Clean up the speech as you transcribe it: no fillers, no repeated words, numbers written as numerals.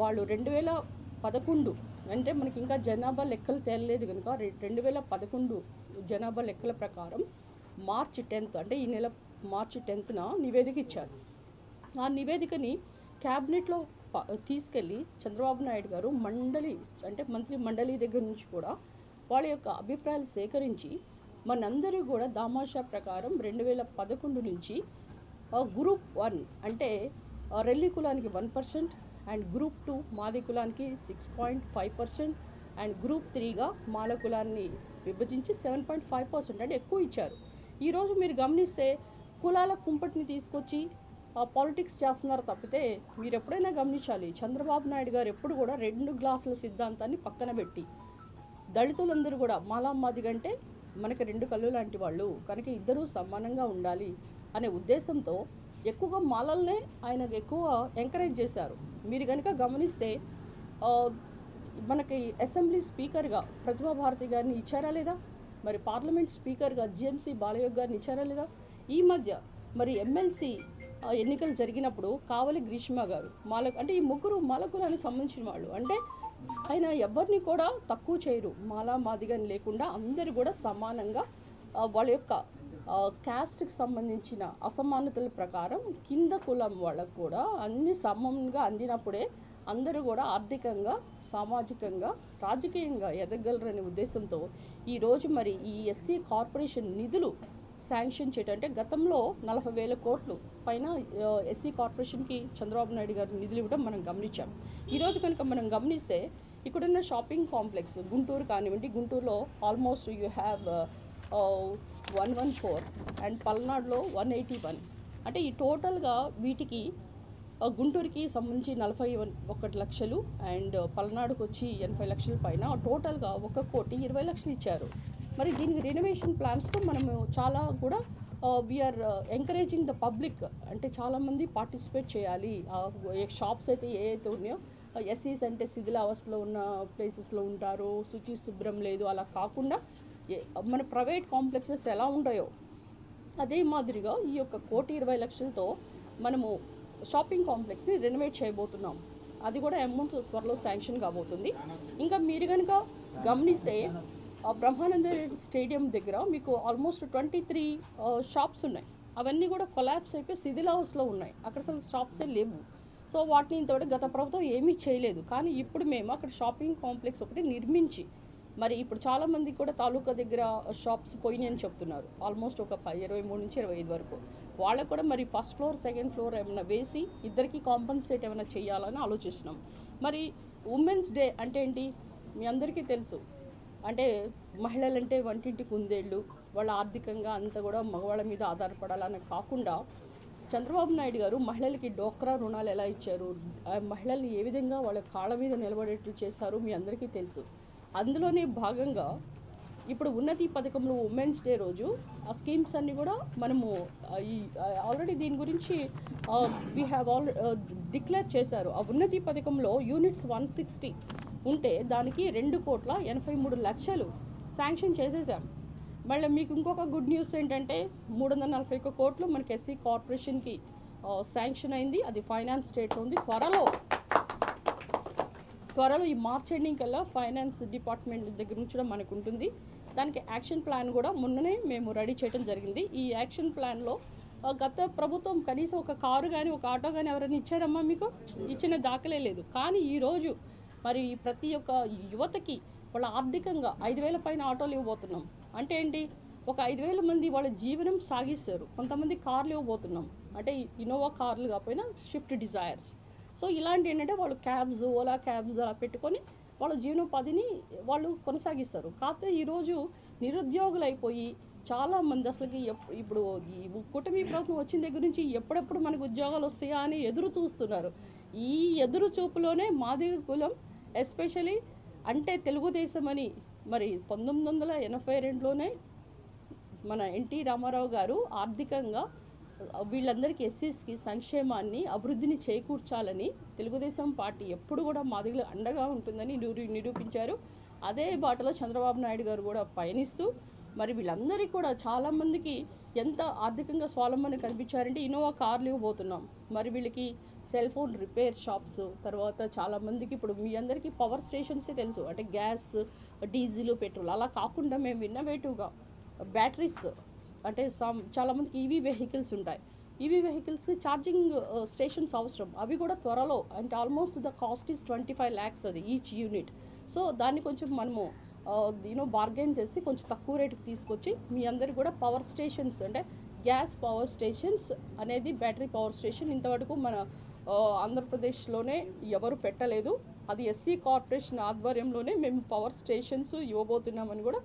వాళ్ళు 2011 అంటే మనకి ఇంకా జనాభా లెక్కలు తేలలేదు కనుక 2011 జనాభా లెక్కల ప్రకారం మార్చి 10th అంటే ఈ నెల మార్చి 10th నివేదిక ఇచ్చారు. ఆ నివేదికని క్యాబినెట్లో తీసుకెళ్ళి చంద్రబాబు నాయుడు గారు మండలి అంటే మంత్రి మండలి దగ్గర నుంచి కూడా వాళ్ళ యొక్క అభిప్రాయాలు సేకరించి మనందరూ కూడా దామాషా ప్రకారం 2011 నుంచి గ్రూప్ 1 అంటే రెల్లి కులానికి 1% అండ్ గ్రూప్ 2 మాది కులానికి 6.5% అండ్ గ్రూప్ 3గా మాల కులాన్ని విభజించి 7.5% అంటే ఎక్కువ ఇచ్చారు. ఈరోజు మీరు గమనిస్తే కులాల కుంపటిని తీసుకొచ్చి పాలిటిక్స్ చేస్తున్నారు తప్పితే మీరు ఎప్పుడైనా గమనించాలి, చంద్రబాబు నాయుడు గారు ఎప్పుడు కూడా 2 గ్లాసుల సిద్ధాంతాన్ని పక్కన పెట్టి దళితులందరూ కూడా మాలా మాదిగంటే మనకి 2 కళ్ళు లాంటి వాళ్ళు కనుక ఇద్దరూ సమానంగా ఉండాలి అనే ఉద్దేశంతో ఎక్కువగా మాలల్నే ఆయనకు ఎక్కువ ఎంకరేజ్ చేశారు. మీరు కనుక గమనిస్తే మనకి అసెంబ్లీ స్పీకర్గా ప్రతిభా భారతి గారిని ఇచ్చారా లేదా, మరి పార్లమెంట్ స్పీకర్గా జిఎంసి బాలయోగ్ గారిని ఇచ్చారా లేదా, ఈ మధ్య మరి ఎమ్మెల్సీ ఎన్నికలు జరిగినప్పుడు కావలి గ్రీష్మ గారు అంటే ఈ ముగ్గురు మాలకులానికి సంబంధించిన వాళ్ళు. అంటే ఆయన ఎవరిని కూడా తక్కువ చేయరు, మాలా మాదిగని లేకుండా అందరూ కూడా సమానంగా వాళ్ళ యొక్క క్యాస్ట్కి సంబంధించిన అసమానతల ప్రకారం కింద కులం వాళ్ళకు కూడా అన్ని సమంగా అందినప్పుడే అందరూ కూడా ఆర్థికంగా సామాజికంగా రాజకీయంగా ఎదగలరనే ఉద్దేశంతో ఈరోజు మరి ఈ ఎస్సీ కార్పొరేషన్ నిధులు శాంక్షన్ చేయటం అంటే గతంలో 40,000 కోట్లు పైన ఎస్సీ కార్పొరేషన్కి చంద్రబాబు నాయుడు గారు నిధులు ఇవ్వడం మనం గమనించాం. ఈరోజు కనుక మనం గమనిస్తే ఇక్కడున్న షాపింగ్ కాంప్లెక్స్ గుంటూరు కానివ్వండి, గుంటూరులో ఆల్మోస్ట్ యూ హ్యావ్ 114 అండ్ పల్నాడులో 181 అంటే ఈ టోటల్గా వీటికి గుంటూరుకి సంబంధించి 41 లక్షలు అండ్ పల్నాడుకు వచ్చి 80 లక్షల పైన టోటల్గా 1,20,00,000 ఇచ్చారు. మరి దీనికి రెనోవేషన్ ప్లాన్స్తో మనము చాలా కూడా వీఆర్ ఎంకరేజింగ్ ద పబ్లిక్ అంటే చాలామంది పార్టిసిపేట్ చేయాలి. షాప్స్ అయితే ఏవైతే ఉన్నాయో ఎస్సీస్ అంటే శిథిలావస్థలో ఉన్న ప్లేసెస్లో ఉంటారు, శుచి శుభ్రం లేదు, అలా కాకుండా మన ప్రైవేట్ కాంప్లెక్సెస్ ఎలా ఉంటాయో అదే మాదిరిగా ఈ యొక్క 1,20,00,000తో మనము షాపింగ్ కాంప్లెక్స్ని రెనోవేట్ చేయబోతున్నాం. అది కూడా అమౌంట్ త్వరలో శాంక్షన్ కాబోతుంది. ఇంకా మీరు కనుక గమనిస్తే బ్రహ్మానంద రెడ్డి స్టేడియం దగ్గర మీకు ఆల్మోస్ట్ 23 షాప్స్ ఉన్నాయి. అవన్నీ కూడా కొలాప్స్ అయిపోయి శిథిలావస్థలో ఉన్నాయి, అక్కడ అసలు షాప్సే లేవు. సో వాటిని ఇంతవరకు గత ప్రభుత్వం ఏమీ చేయలేదు. కానీ ఇప్పుడు మేము అక్కడ షాపింగ్ కాంప్లెక్స్ ఒకటి నిర్మించి మరి ఇప్పుడు చాలామంది కూడా తాలూకా దగ్గర షాప్స్ పోయినాయి అని చెప్తున్నారు. ఆల్మోస్ట్ ఒక 23 నుంచి 25 వరకు. వాళ్ళకు కూడా మరి ఫస్ట్ ఫ్లోర్ సెకండ్ ఫ్లోర్ ఏమైనా వేసి ఇద్దరికి కాంపన్సేట్ ఏమైనా చేయాలని ఆలోచిస్తున్నాం. మరి ఉమెన్స్ డే అంటే ఏంటి మీ అందరికీ తెలుసు. అంటే మహిళలంటే వంటింటి కుందేళ్ళు, వాళ్ళ ఆర్థికంగా అంతా కూడా మగవాళ్ళ మీద ఆధారపడాలని కాకుండా చంద్రబాబు నాయుడు గారు మహిళలకి డోక్రా రుణాలు ఎలా ఇచ్చారు, మహిళల్ని ఏ విధంగా వాళ్ళ కాళ్ళ మీద నిలబడేట్లు చేశారు మీ అందరికీ తెలుసు. అందులోనే భాగంగా ఇప్పుడు ఉన్నతి పథకంలో ఉమెన్స్ డే రోజు ఆ స్కీమ్స్ అన్నీ కూడా మనము ఆల్రెడీ దీని గురించి వీ హ్యావ్ డిక్లేర్ చేశారు. ఆ ఉన్నతి పథకంలో యూనిట్స్ 160 ఉంటే దానికి 2,83,00,000 శాంక్షన్ చేసేసాం. మళ్ళీ మీకు ఇంకొక గుడ్ న్యూస్ ఏంటంటే 341 కోట్లు మనకి ఎస్సీ కార్పొరేషన్కి శాంక్షన్ అయింది. అది ఫైనాన్స్ స్టేట్లో ఉంది. త్వరలో ఈ మార్చ్ ఎండింగ్ కల్లా ఫైనాన్స్ డిపార్ట్మెంట్ దగ్గర నుంచి కూడా మనకు ఉంటుంది. దానికి యాక్షన్ ప్లాన్ కూడా మొన్ననే మేము రెడీ చేయడం జరిగింది. ఈ యాక్షన్ ప్లాన్లో గత ప్రభుత్వం కనీసం ఒక కారు కానీ ఒక ఆటో కానీ ఎవరైనా ఇచ్చారమ్మా? మీకు ఇచ్చిన దాఖలే లేదు. కానీ ఈరోజు మరి ప్రతి ఒక్క యువతకి వాళ్ళ ఆర్థికంగా 5,000 పైన ఆటోలు ఇవ్వబోతున్నాం. అంటే ఏంటి, ఒక 5,000 మంది వాళ్ళ జీవనం సాగిస్తారు. కొంతమంది కార్లు ఇవ్వబోతున్నాం, అంటే ఇన్నోవా కార్లు కాకపోయినా స్విఫ్ట్ డిజైర్స్. సో ఇలాంటి ఏంటంటే వాళ్ళు క్యాబ్స్, ఓలా క్యాబ్స్ అలా పెట్టుకొని వాళ్ళ జీవనోపాధిని వాళ్ళు కొనసాగిస్తారు. కాకపోతే ఈరోజు నిరుద్యోగులు అయిపోయి చాలామంది అసలుకి ఇప్పుడు ఈ కూటమి ప్రభుత్వం వచ్చిన దగ్గర నుంచి ఎప్పుడెప్పుడు మనకు ఉద్యోగాలు వస్తాయా అని ఎదురు చూస్తున్నారు. ఈ ఎదురు చూపులోనే మాదిగ కులం ఎస్పెషలీ అంటే తెలుగుదేశం అని మరి 1982లోనే మన ఎన్టీ రామారావు గారు ఆర్థికంగా వీళ్ళందరికీ ఎస్సీస్కి సంక్షేమాన్ని అభివృద్ధిని చేకూర్చాలని తెలుగుదేశం పార్టీ ఎప్పుడు కూడా మాదిగలు అండగా ఉంటుందని నిరూపించారు. అదే బాటలో చంద్రబాబు నాయుడు గారు కూడా పయనిస్తూ మరి వీళ్ళందరికీ కూడా చాలామందికి ఎంత ఆర్థికంగా స్వావలంబన కనిపించారంటే ఇన్నోవా కార్లు ఇవ్వబోతున్నాం. మరి వీళ్ళకి సెల్ ఫోన్ రిపేర్ షాప్స్, తర్వాత చాలామందికి ఇప్పుడు మీ అందరికీ పవర్ స్టేషన్సే తెలుసు. అంటే గ్యాస్, డీజిల్, పెట్రోల్ అలా కాకుండా మేము ఇన్నోవేటివ్గా బ్యాటరీస్, అంటే చాలామందికి ఈవీ వెహికల్స్ ఉంటాయి. ఈవీ వెహికల్స్ ఛార్జింగ్ స్టేషన్స్ అవసరం. అవి కూడా త్వరలో, అంటే almost the cost is 25 lakhs అది ఈచ్ యూనిట్. సో దాన్ని కొంచెం మనము బార్గెన్ చేసి కొంచెం తక్కువ రేటుకి తీసుకొచ్చి మీ అందరికి కూడా పవర్ స్టేషన్స్, అంటే గ్యాస్ పవర్ స్టేషన్స్ అనేది బ్యాటరీ పవర్ స్టేషన్ ఇంతవరకు మన ఆంధ్రప్రదేశ్లోనే ఎవరు పెట్టలేదు. అది ఎస్సీ కార్పొరేషన్ ఆధ్వర్యంలోనే మేము పవర్ స్టేషన్స్ ఇవ్వబోతున్నామని కూడా